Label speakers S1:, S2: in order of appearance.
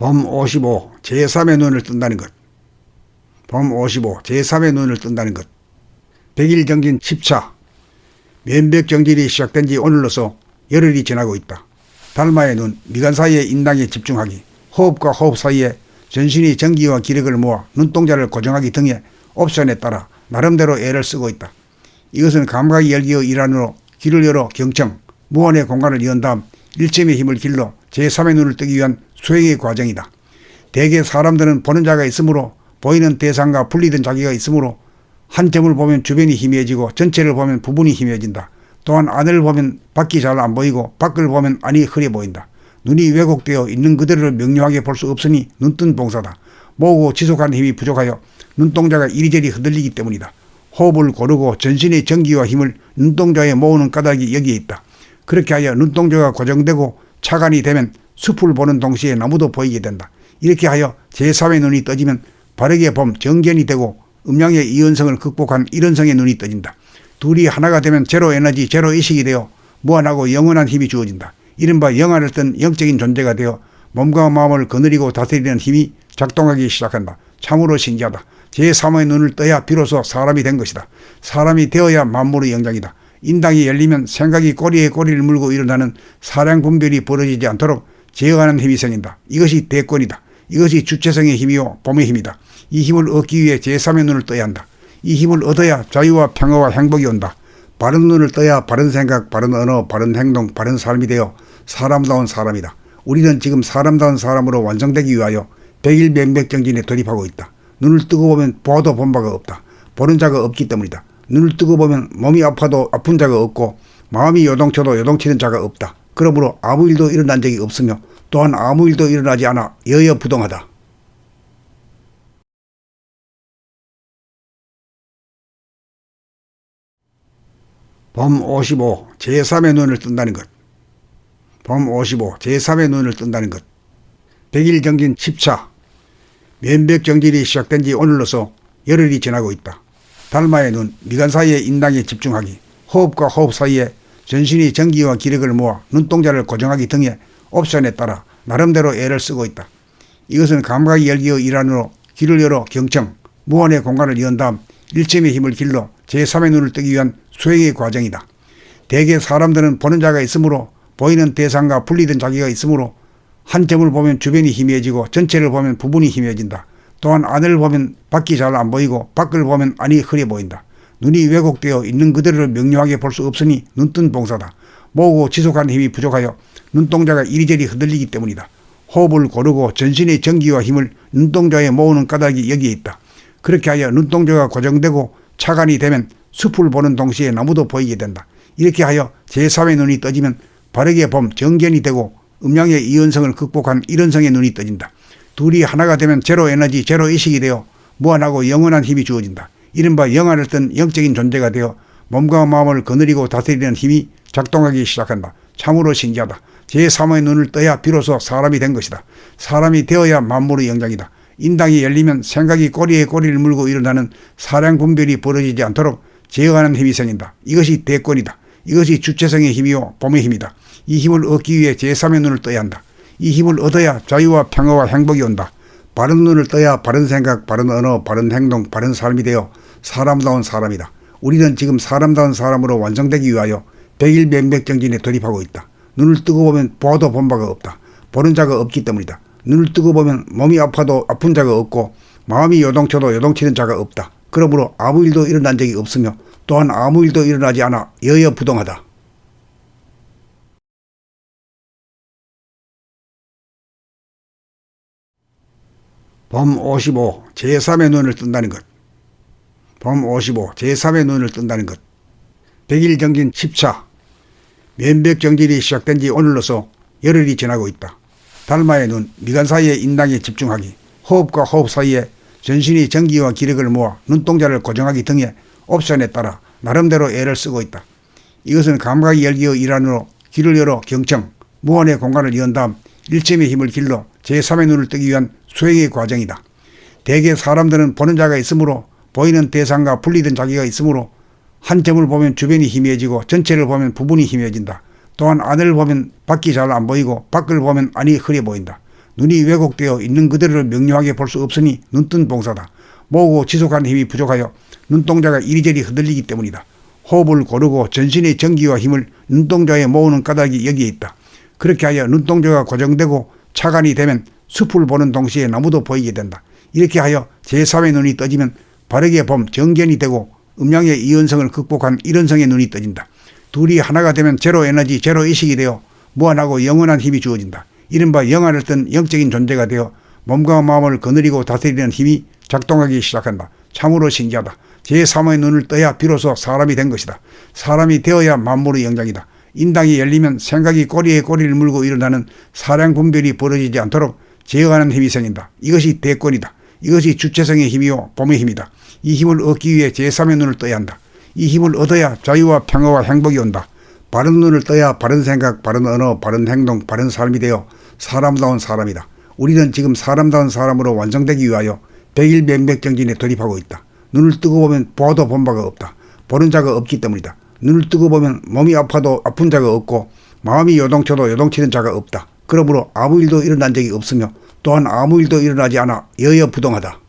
S1: 범 55. 제3의 눈을 뜬다는 것. 범 55. 제3의 눈을 뜬다는 것. 100일 정진 10차. 면벽 정진이 시작된 지 오늘로서 열흘이 지나고 있다. 달마의 눈, 미간 사이의 인당에 집중하기, 호흡과 호흡 사이에 전신의 전기와 기력을 모아 눈동자를 고정하기 등의 옵션에 따라 나름대로 애를 쓰고 있다. 이것은 감각이 열기의 일환으로 귀를 열어 경청, 무언의 공간을 연 다음 일점의 힘을 길러 제3의 눈을 뜨기 위한 수행의 과정이다. 대개 사람들은 보는 자가 있으므로 보이는 대상과 분리된 자기가 있으므로 한 점을 보면 주변이 희미해지고 전체를 보면 부분이 희미해진다. 또한 안을 보면 밖이 잘 안 보이고 밖을 보면 안이 흐려 보인다. 눈이 왜곡되어 있는 그대로를 명료하게 볼 수 없으니 눈뜬 봉사다. 모으고 지속하는 힘이 부족하여 눈동자가 이리저리 흔들리기 때문이다. 호흡을 고르고 전신의 전기와 힘을 눈동자에 모으는 까닭이 여기에 있다. 그렇게 하여 눈동자가 고정되고 차관이 되면 숲을 보는 동시에 나무도 보이게 된다. 이렇게 하여 제3의 눈이 떠지면 바르게 봄 정견이 되고 음양의 이연성을 극복한 일연성의 눈이 떠진다. 둘이 하나가 되면 제로 에너지, 제로 의식이 되어 무한하고 영원한 힘이 주어진다. 이른바 영안을 뜬 영적인 존재가 되어 몸과 마음을 거느리고 다스리는 힘이 작동하기 시작한다. 참으로 신기하다. 제3의 눈을 떠야 비로소 사람이 된 것이다. 사람이 되어야 만물의 영장이다. 인당이 열리면 생각이 꼬리에 꼬리를 물고 일어나는 사량 분별이 벌어지지 않도록 제어하는 힘이 생긴다. 이것이 대권이다. 이것이 주체성의 힘이요 봄의 힘이다. 이 힘을 얻기 위해 제3의 눈을 떠야 한다. 이 힘을 얻어야 자유와 평화와 행복이 온다. 바른 눈을 떠야 바른 생각, 바른 언어, 바른 행동, 바른 삶이 되어 사람다운 사람이다. 우리는 지금 사람다운 사람으로 완성되기 위하여 100일 면벽정진에 돌입하고 있다. 눈을 뜨고 보면 보아도 본 바가 없다. 보는 자가 없기 때문이다. 눈을 뜨고 보면 몸이 아파도 아픈 자가 없고 마음이 요동쳐도 요동치는 자가 없다. 그러므로 아무 일도 일어난 적이 없으며 또한 아무 일도 일어나지 않아 여여부동하다. 범 55. 제3의 눈을 뜬다는 것. 범 55. 제3의 눈을 뜬다는 것. 100일 정진 10차. 면벽 정진이 시작된 지 오늘로서 열흘이 지나고 있다. 달마의 눈, 미간 사이의 인당에 집중하기, 호흡과 호흡 사이에 전신의 전기와 기력을 모아 눈동자를 고정하기 등의 옵션에 따라 나름대로 애를 쓰고 있다. 이것은 감각이 열기의 일환으로 귀를 열어 경청, 무언의 공간을 연 다음 일점의 힘을 길러 제3의 눈을 뜨기 위한 수행의 과정이다. 대개 사람들은 보는 자가 있으므로 보이는 대상과 분리된 자기가 있으므로 한 점을 보면 주변이 희미해지고 전체를 보면 부분이 희미해진다. 또한 안을 보면 밖이 잘 안 보이고 밖을 보면 안이 흐려 보인다. 눈이 왜곡되어 있는 그대로를 명료하게 볼 수 없으니 눈뜬 봉사다. 모으고 지속하는 힘이 부족하여 눈동자가 이리저리 흔들리기 때문이다. 호흡을 고르고 전신의 전기와 힘을 눈동자에 모으는 까닭이 여기에 있다. 그렇게 하여 눈동자가 고정되고 차관이 되면 숲을 보는 동시에 나무도 보이게 된다. 이렇게 하여 제3의 눈이 떠지면 바르게 봄 정견이 되고 음양의 이연성을 극복한 일연성의 눈이 떠진다. 둘이 하나가 되면 제로 에너지, 제로 의식이 되어 무한하고 영원한 힘이 주어진다. 이른바 영안을 뜬 영적인 존재가 되어 몸과 마음을 거느리고 다스리는 힘이 작동하기 시작한다. 참으로 신기하다. 제3의 눈을 떠야 비로소 사람이 된 것이다. 사람이 되어야 만물의 영장이다. 인당이 열리면 생각이 꼬리에 꼬리를 물고 일어나는 사량 분별이 벌어지지 않도록 제어하는 힘이 생긴다. 이것이 대권이다. 이것이 주체성의 힘이요 봄의 힘이다. 이 힘을 얻기 위해 제3의 눈을 떠야 한다. 이 힘을 얻어야 자유와 평화와 행복이 온다. 바른 눈을 떠야 바른 생각, 바른 언어, 바른 행동, 바른 삶이 되어 사람다운 사람이다. 우리는 지금 사람다운 사람으로 완성되기 위하여 100일 면벽정진에 돌입하고 있다. 눈을 뜨고 보면 보아도 본 바가 없다. 보는 자가 없기 때문이다. 눈을 뜨고 보면 몸이 아파도 아픈 자가 없고 마음이 요동쳐도 요동치는 자가 없다. 그러므로 아무 일도 일어난 적이 없으며 또한 아무 일도 일어나지 않아 여여부동하다. 범 55. 제3의 눈을 뜬다는 것. 범 55. 제3의 눈을 뜬다는 것. 100일 정진 10차. 면벽 정진이 시작된 지 오늘로서 열흘이 지나고 있다. 달마의 눈, 미간 사이의 인당에 집중하기, 호흡과 호흡 사이에 전신의 전기와 기력을 모아 눈동자를 고정하기 등의 옵션에 따라 나름대로 애를 쓰고 있다. 이것은 감각이 열기의 일환으로 귀를 열어 경청, 무언의 공간을 연 다음 일점의 힘을 길러 제3의 눈을 뜨기 위한 수행의 과정이다. 대개 사람들은 보는 자가 있으므로 보이는 대상과 분리된 자기가 있으므로 한 점을 보면 주변이 희미해지고 전체를 보면 부분이 희미해진다. 또한 안을 보면 밖이 잘 안 보이고 밖을 보면 안이 흐려 보인다. 눈이 왜곡되어 있는 그대로를 명료하게 볼 수 없으니 눈뜬 봉사다. 모으고 지속하는 힘이 부족하여 눈동자가 이리저리 흔들리기 때문이다. 호흡을 고르고 전신의 전기와 힘을 눈동자에 모으는 까닭이 여기에 있다. 그렇게 하여 눈동자가 고정되고 차관이 되면 숲을 보는 동시에 나무도 보이게 된다. 이렇게 하여 제3의 눈이 떠지면 바르게 봄 정견이 되고 음양의 이연성을 극복한 일원성의 눈이 떠진다. 둘이 하나가 되면 제로 에너지, 제로 의식이 되어 무한하고 영원한 힘이 주어진다. 이른바 영안을 뜬 영적인 존재가 되어 몸과 마음을 거느리고 다스리는 힘이 작동하기 시작한다. 참으로 신기하다. 제3의 눈을 떠야 비로소 사람이 된 것이다. 사람이 되어야 만물의 영장이다. 인당이 열리면 생각이 꼬리에 꼬리를 물고 일어나는 사량분별이 벌어지지 않도록 제어하는 힘이 생긴다. 이것이 대권이다. 이것이 주체성의 힘이요 봄의 힘이다. 이 힘을 얻기 위해 제3의 눈을 떠야 한다. 이 힘을 얻어야 자유와 평화와 행복이 온다. 바른 눈을 떠야 바른 생각, 바른 언어, 바른 행동, 바른 삶이 되어 사람다운 사람이다. 우리는 지금 사람다운 사람으로 완성되기 위하여 백일면백정진에 돌입하고 있다. 눈을 뜨고 보면 보아도 본 바가 없다. 보는 자가 없기 때문이다. 눈을 뜨고 보면 몸이 아파도 아픈 자가 없고 마음이 요동쳐도 요동치는 자가 없다. 그러므로 아무 일도 일어난 적이 없으며 또한 아무 일도 일어나지 않아 여여부동하다.